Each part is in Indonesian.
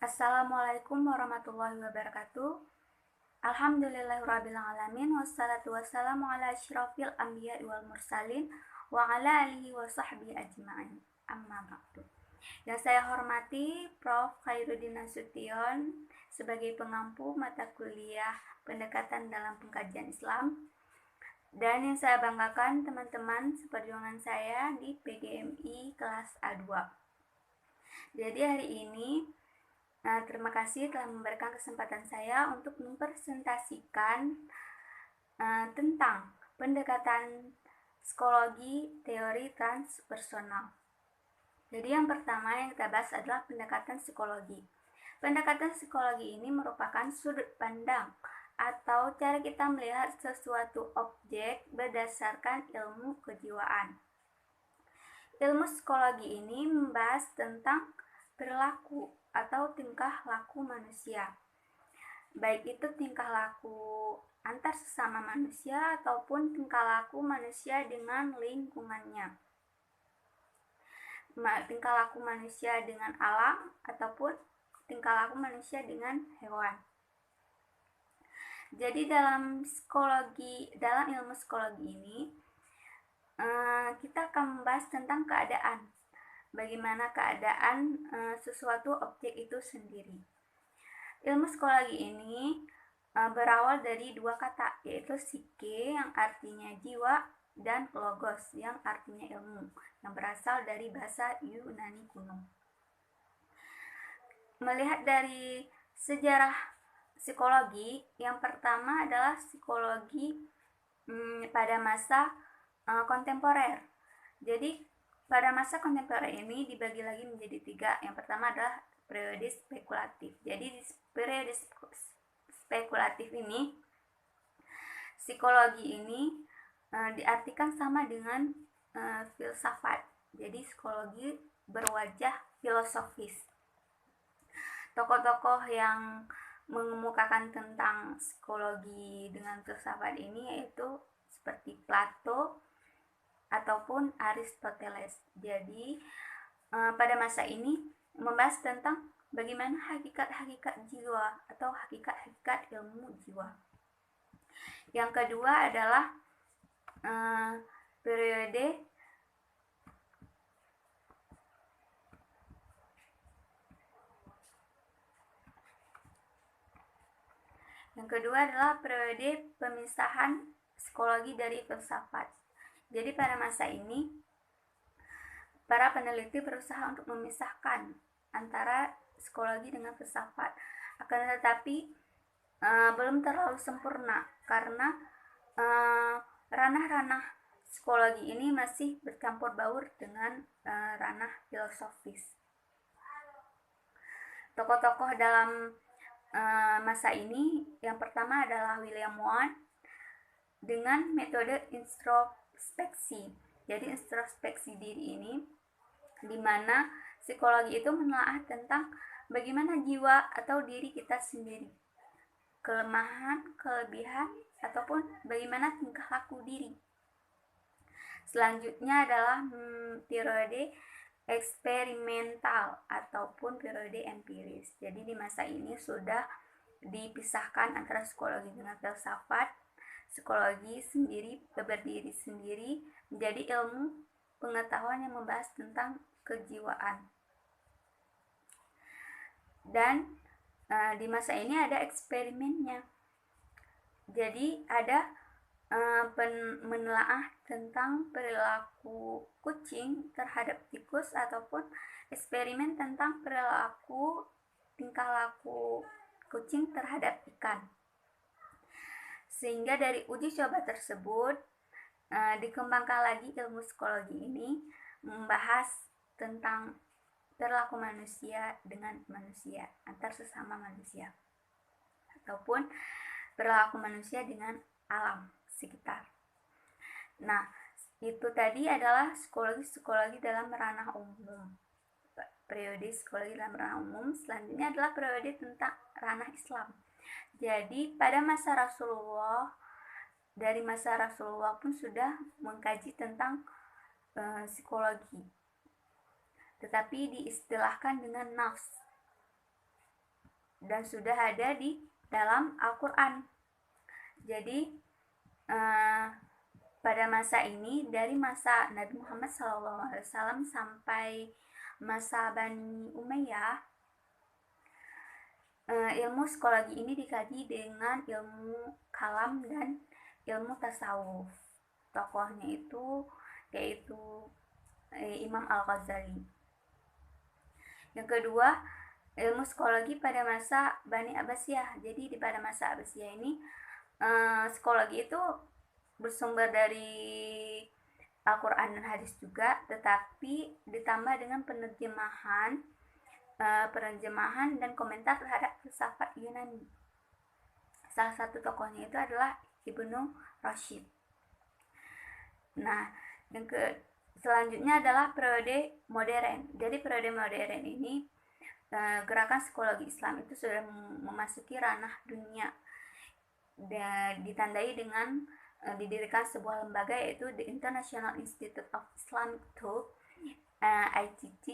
Assalamualaikum warahmatullahi wabarakatuh. Alhamdulillahirrabbilalamin. Wassalatu wassalamu ala asyrafil anbiya wal mursalin wa ala alihi wa sahbihi ajma'in. Amma ba'du. Yang saya hormati Prof. Khairuddin Nasution sebagai pengampu mata kuliah pendekatan dalam pengkajian Islam, dan yang saya banggakan teman-teman seperjuangan saya di PGMI kelas A2. Jadi hari ini terima kasih telah memberikan kesempatan saya untuk mempresentasikan tentang pendekatan psikologi teori transpersonal. Jadi yang pertama yang kita bahas adalah pendekatan psikologi. Pendekatan psikologi ini merupakan sudut pandang atau cara kita melihat sesuatu objek berdasarkan ilmu kejiwaan. Ilmu psikologi ini membahas tentang perilaku atau tingkah laku manusia, baik itu tingkah laku antar sesama manusia ataupun tingkah laku manusia dengan lingkungannya, tingkah laku manusia dengan alam ataupun tingkah laku manusia dengan hewan. Jadi dalam ilmu psikologi ini kita akan membahas tentang keadaan, bagaimana keadaan sesuatu objek itu sendiri. Ilmu psikologi ini berawal dari dua kata, yaitu psike yang artinya jiwa dan logos yang artinya ilmu, yang berasal dari bahasa Yunani kuno. Melihat dari sejarah psikologi, yang pertama adalah psikologi pada masa kontemporer. Jadi pada masa kontemporer ini dibagi lagi menjadi tiga. Yang pertama adalah periode spekulatif. Jadi di periode spekulatif ini, psikologi ini diartikan sama dengan filsafat. Jadi psikologi berwajah filosofis. Tokoh-tokoh yang mengemukakan tentang psikologi dengan filsafat ini yaitu seperti Plato ataupun Aristoteles. Jadi pada masa ini membahas tentang bagaimana hakikat-hakikat jiwa atau hakikat-hakikat ilmu jiwa. Yang kedua adalah periode pemisahan psikologi dari filsafat. Jadi pada masa ini para peneliti berusaha untuk memisahkan antara psikologi dengan filsafat. Akan tetapi belum terlalu sempurna karena ranah-ranah psikologi ini masih bercampur baur dengan ranah filosofis. Tokoh-tokoh dalam masa ini yang pertama adalah William Wundt dengan metode introspeksi. Jadi introspeksi diri ini di mana psikologi itu menelaah tentang bagaimana jiwa atau diri kita sendiri, kelemahan, kelebihan, ataupun bagaimana tingkah laku diri. Selanjutnya adalah periode eksperimental ataupun periode empiris. Jadi di masa ini sudah dipisahkan antara psikologi dengan filsafat. Psikologi sendiri berdiri sendiri menjadi ilmu pengetahuan yang membahas tentang kejiwaan. Dan di masa ini ada eksperimennya. Jadi ada menelaah tentang perilaku kucing terhadap tikus ataupun eksperimen tentang perilaku tingkah laku kucing terhadap ikan. Sehingga dari uji coba tersebut dikembangkan lagi ilmu psikologi ini membahas tentang perilaku manusia dengan manusia, antar sesama manusia, ataupun perilaku manusia dengan alam sekitar. Nah, itu tadi adalah psikologi dalam ranah umum. Periode psikologi dalam ranah umum. Selanjutnya adalah periode tentang ranah Islam. Jadi pada masa Rasulullah, dari masa Rasulullah pun sudah mengkaji tentang psikologi, tetapi diistilahkan dengan nafs. dan sudah ada di dalam Al-Quran. Jadi pada masa ini, dari masa Nabi Muhammad SAW sampai masa Bani Umayyah, ilmu psikologi ini dikaji dengan ilmu kalam dan ilmu tasawuf. Tokohnya itu yaitu Imam Al-Ghazali. Yang kedua, ilmu psikologi pada masa Bani Abbasiyah. Jadi pada masa Abbasiyah ini psikologi itu bersumber dari Al-Quran dan hadis juga, tetapi ditambah dengan penerjemahan dan komentar terhadap filsafat Yunani. Salah satu tokohnya itu adalah Ibnu Rashid. Nah, selanjutnya adalah periode modern. Jadi periode modern ini gerakan psikologi Islam itu sudah memasuki ranah dunia dan ditandai dengan didirikan sebuah lembaga yaitu The International Institute of Islamic Thought (IIT)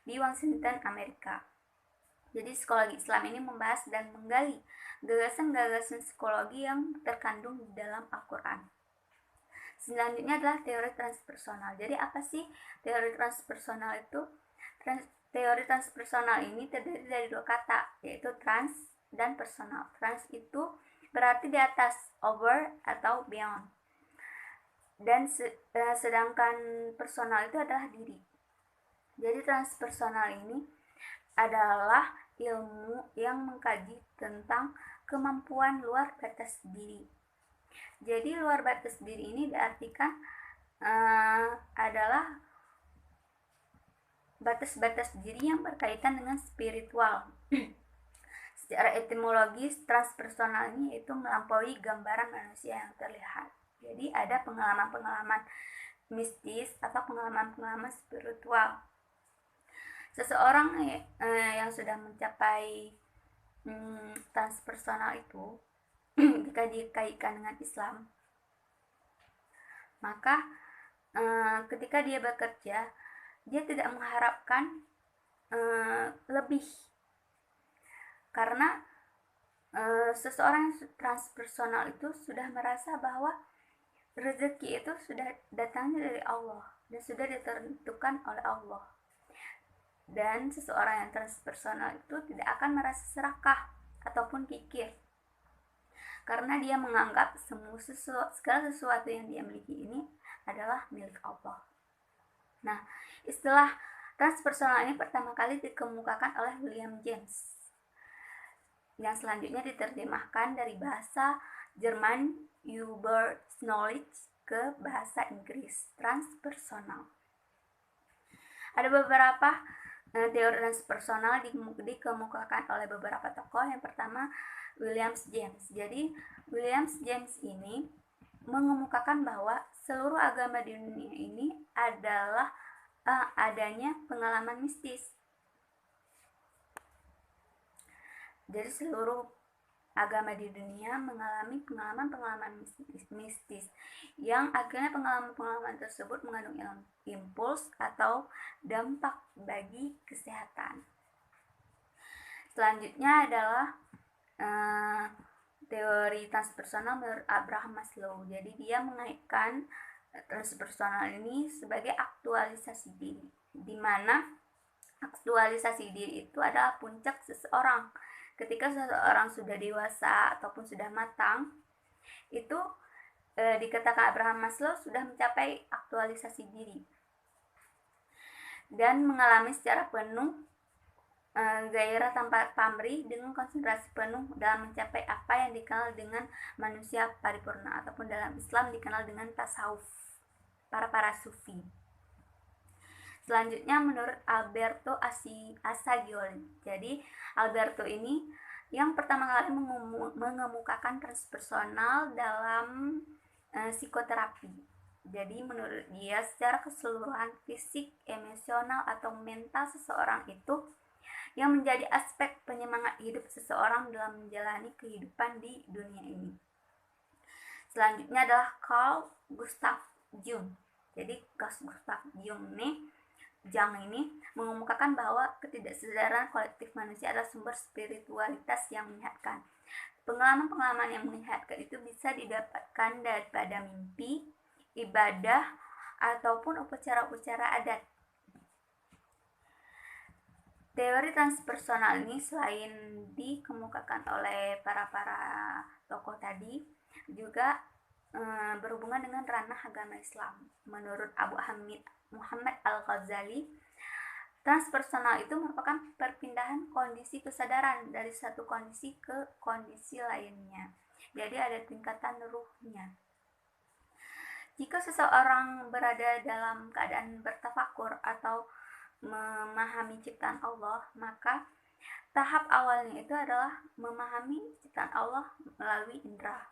di Washington, Amerika. Jadi psikologi Islam ini membahas dan menggali gagasan-gagasan psikologi yang terkandung di dalam Al-Quran. Selanjutnya adalah teori transpersonal. Jadi apa sih teori transpersonal itu? Teori transpersonal ini terdiri dari dua kata, yaitu trans dan personal. Trans itu berarti di atas, over atau beyond. Dan sedangkan personal itu adalah diri. Jadi transpersonal ini adalah ilmu yang mengkaji tentang kemampuan luar batas diri. Jadi luar batas diri ini diartikan adalah batas-batas diri yang berkaitan dengan spiritual. Secara etimologis, transpersonal ini yaitu melampaui gambaran manusia yang terlihat. Jadi ada pengalaman-pengalaman mistis atau pengalaman-pengalaman spiritual. Seseorang yang sudah mencapai transpersonal itu jika dikaitkan dengan Islam, maka ketika dia bekerja, dia tidak mengharapkan lebih, karena seseorang yang transpersonal itu sudah merasa bahwa rezeki itu sudah datangnya dari Allah dan sudah ditentukan oleh Allah. Dan seseorang yang transpersonal itu tidak akan merasa serakah ataupun kikir, karena dia menganggap segala sesuatu yang dia miliki ini adalah milik Allah. Nah, istilah transpersonal ini pertama kali dikemukakan oleh William James, yang selanjutnya diterjemahkan dari bahasa Jerman Überknowledge ke bahasa Inggris, transpersonal. Ada beberapa teori transpersonal dikemukakan oleh beberapa tokoh. Yang pertama, William James. Jadi William James ini mengemukakan bahwa seluruh agama di dunia ini adalah adanya pengalaman mistis. Jadi seluruh agama di dunia mengalami pengalaman-pengalaman mistis yang akhirnya pengalaman-pengalaman tersebut mengandung impuls atau dampak bagi kesehatan. Selanjutnya adalah teori transpersonal menurut Abraham Maslow. Jadi dia mengaitkan transpersonal ini sebagai aktualisasi diri, di mana aktualisasi diri itu adalah puncak seseorang. Ketika seseorang sudah dewasa ataupun sudah matang, itu dikatakan Abraham Maslow sudah mencapai aktualisasi diri dan mengalami secara penuh gairah tanpa pamrih dengan konsentrasi penuh dalam mencapai apa yang dikenal dengan manusia paripurna, ataupun dalam Islam dikenal dengan tasawuf, para sufi. Selanjutnya menurut Alberto Assagioli. Jadi Alberto ini yang pertama kali mengemukakan transpersonal dalam psikoterapi. Jadi menurut dia secara keseluruhan fisik, emosional atau mental seseorang itu yang menjadi aspek penyemangat hidup seseorang dalam menjalani kehidupan di dunia ini. Selanjutnya adalah Carl Gustav Jung. Jadi Carl Gustav Jung ini Jang ini mengemukakan bahwa ketidaksadaran kolektif manusia adalah sumber spiritualitas yang menyehatkan. Pengalaman-pengalaman yang menyehatkan itu bisa didapatkan daripada mimpi, ibadah, ataupun upacara-upacara adat. Teori transpersonal ini selain dikemukakan oleh para tokoh tadi, juga berhubungan dengan ranah agama Islam. Menurut Abu Hamid Muhammad Al-Ghazali, transpersonal itu merupakan perpindahan kondisi kesadaran dari satu kondisi ke kondisi lainnya. Jadi ada tingkatan ruhnya. Jika seseorang berada dalam keadaan bertafakur atau memahami ciptaan Allah, maka tahap awalnya itu adalah memahami ciptaan Allah melalui indera.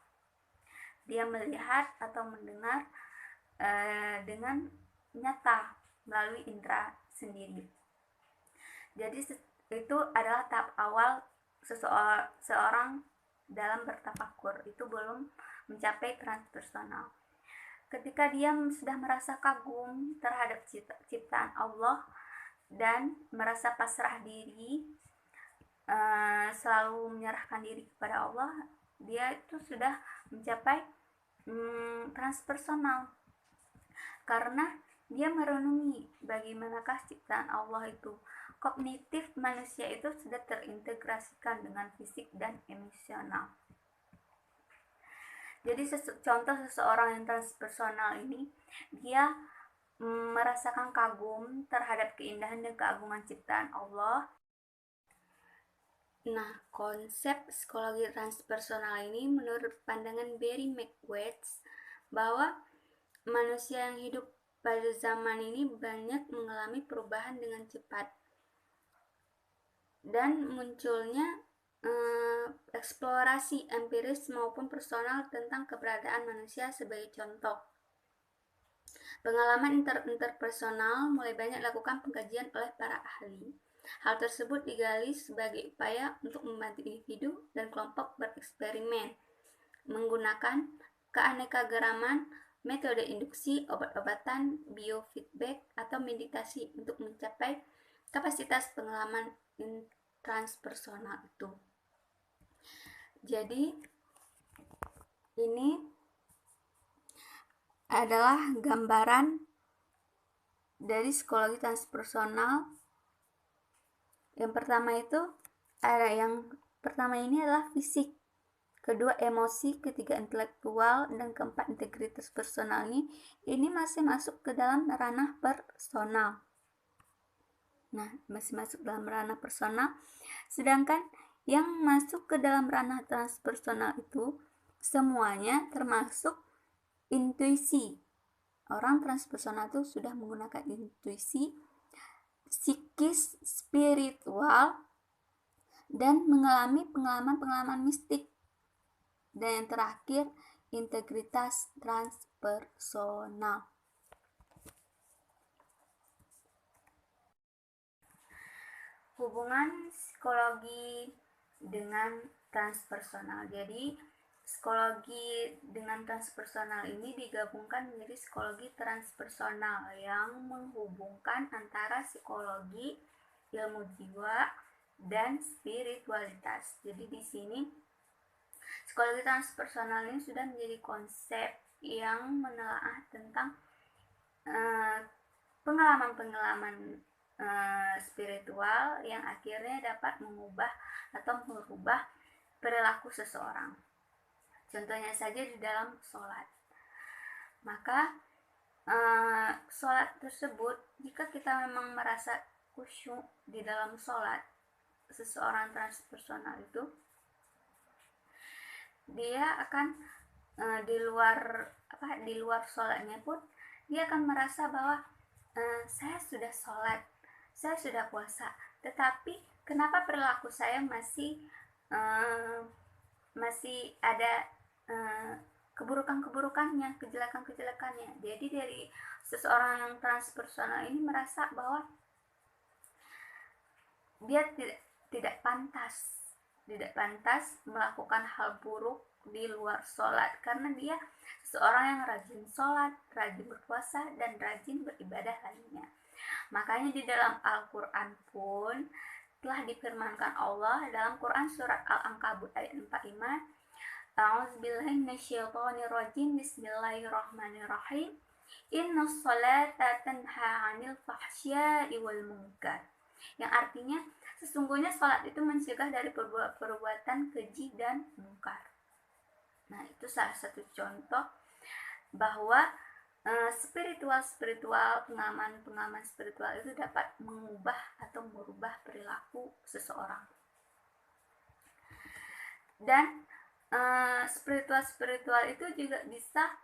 Dia melihat atau mendengar dengan nyata melalui indera sendiri. Jadi itu adalah tahap awal seorang dalam bertafakur, itu belum mencapai transpersonal. Ketika dia sudah merasa kagum terhadap ciptaan Allah dan merasa pasrah diri, selalu menyerahkan diri kepada Allah, dia itu sudah mencapai transpersonal, karena dia merenungi bagaimanakah ciptaan Allah itu. Kognitif manusia itu sudah terintegrasikan dengan fisik dan emosional. Jadi contoh seseorang yang transpersonal ini, dia merasakan kagum terhadap keindahan dan keagungan ciptaan Allah. Nah, konsep psikologi transpersonal ini menurut pandangan Barry McWetz bahwa manusia yang hidup pada zaman ini banyak mengalami perubahan dengan cepat dan munculnya eksplorasi empiris maupun personal tentang keberadaan manusia. Sebagai contoh, pengalaman interpersonal mulai banyak dilakukan pengkajian oleh para ahli. Hal tersebut digali sebagai upaya untuk membantu individu dan kelompok bereksperimen menggunakan keanekaragaman metode induksi, obat-obatan, biofeedback, atau meditasi untuk mencapai kapasitas pengalaman transpersonal itu. Jadi ini adalah gambaran dari psikologi transpersonal. Yang pertama ini adalah fisik, kedua emosi, ketiga intelektual, dan keempat integritas personal. Ini masih masuk ke dalam ranah personal. Sedangkan yang masuk ke dalam ranah transpersonal itu semuanya termasuk intuisi. Orang transpersonal itu sudah menggunakan intuisi, psikis, spiritual, dan mengalami pengalaman-pengalaman mistik. Dan yang terakhir, integritas transpersonal. Hubungan psikologi dengan transpersonal. Jadi psikologi dengan transpersonal ini digabungkan menjadi psikologi transpersonal yang menghubungkan antara psikologi, ilmu jiwa, dan spiritualitas. Jadi di sini psikologi transpersonal ini sudah menjadi konsep yang menelaah tentang pengalaman-pengalaman spiritual yang akhirnya dapat mengubah atau merubah perilaku seseorang. Contohnya saja di dalam sholat. Maka sholat tersebut, jika kita memang merasa khusyuk di dalam sholat, seseorang transpersonal itu dia akan di luar sholatnya pun dia akan merasa bahwa saya sudah sholat, saya sudah puasa, tetapi kenapa perilaku saya masih ada keburukan-keburukannya, kejelekan-kejelekannya. Jadi dari seseorang yang transpersonal ini merasa bahwa dia tidak pantas melakukan hal buruk di luar sholat, karena dia seorang yang rajin sholat, rajin berpuasa, dan rajin beribadah lainnya. Makanya di dalam Al-Quran pun telah difirmankan Allah dalam Quran surat Al-Ankabut ayat 45, A'udzubillahi minasyaitonirrajim, Bismillahirrahmanirrahim, Innas salata tanha 'anil fahsya'i wal munkar. Yang artinya sesungguhnya salat itu mencegah dari perbuatan keji dan mungkar. Nah, itu salah satu contoh bahwa spiritual pengaman spiritual itu dapat mengubah atau merubah perilaku seseorang. Dan spiritual itu juga bisa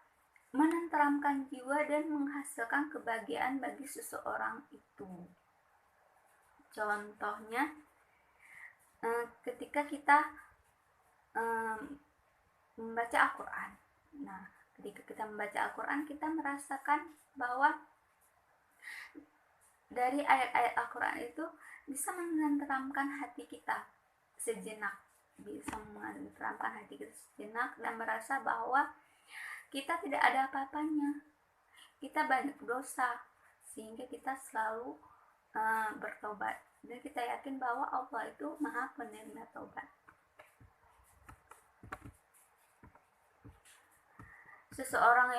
menenteramkan jiwa dan menghasilkan kebahagiaan bagi seseorang itu. Contohnya, ketika kita membaca Al-Quran. Nah, ketika kita membaca Al-Quran, kita merasakan bahwa dari ayat-ayat Al-Quran itu bisa menenteramkan hati kita sejenak, dan merasa bahwa kita tidak ada apa-apanya, kita banyak dosa, sehingga kita selalu bertobat, dan kita yakin bahwa Allah itu Maha Penerima Taubat. Seseorang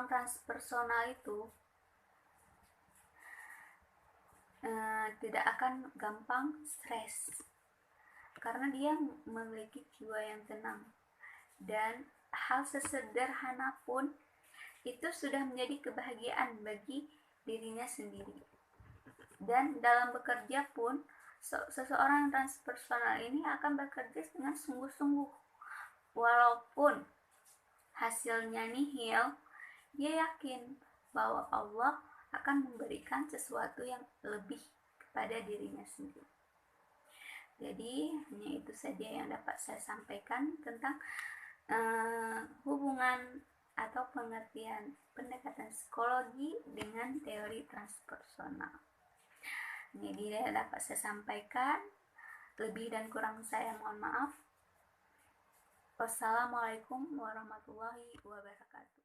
transpersonal itu tidak akan gampang stres karena dia memiliki jiwa yang tenang, dan hal sesederhana pun itu sudah menjadi kebahagiaan bagi dirinya sendiri. Dan dalam bekerja pun seseorang transpersonal ini akan bekerja dengan sungguh-sungguh, walaupun hasilnya nihil, dia yakin bahwa Allah akan memberikan sesuatu yang lebih kepada dirinya sendiri. Jadi hanya itu saja yang dapat saya sampaikan tentang hubungan atau pengertian pendekatan psikologi dengan teori transpersonal. Jadi dapat saya sampaikan, lebih dan kurang saya mohon maaf. Wassalamualaikum warahmatullahi wabarakatuh.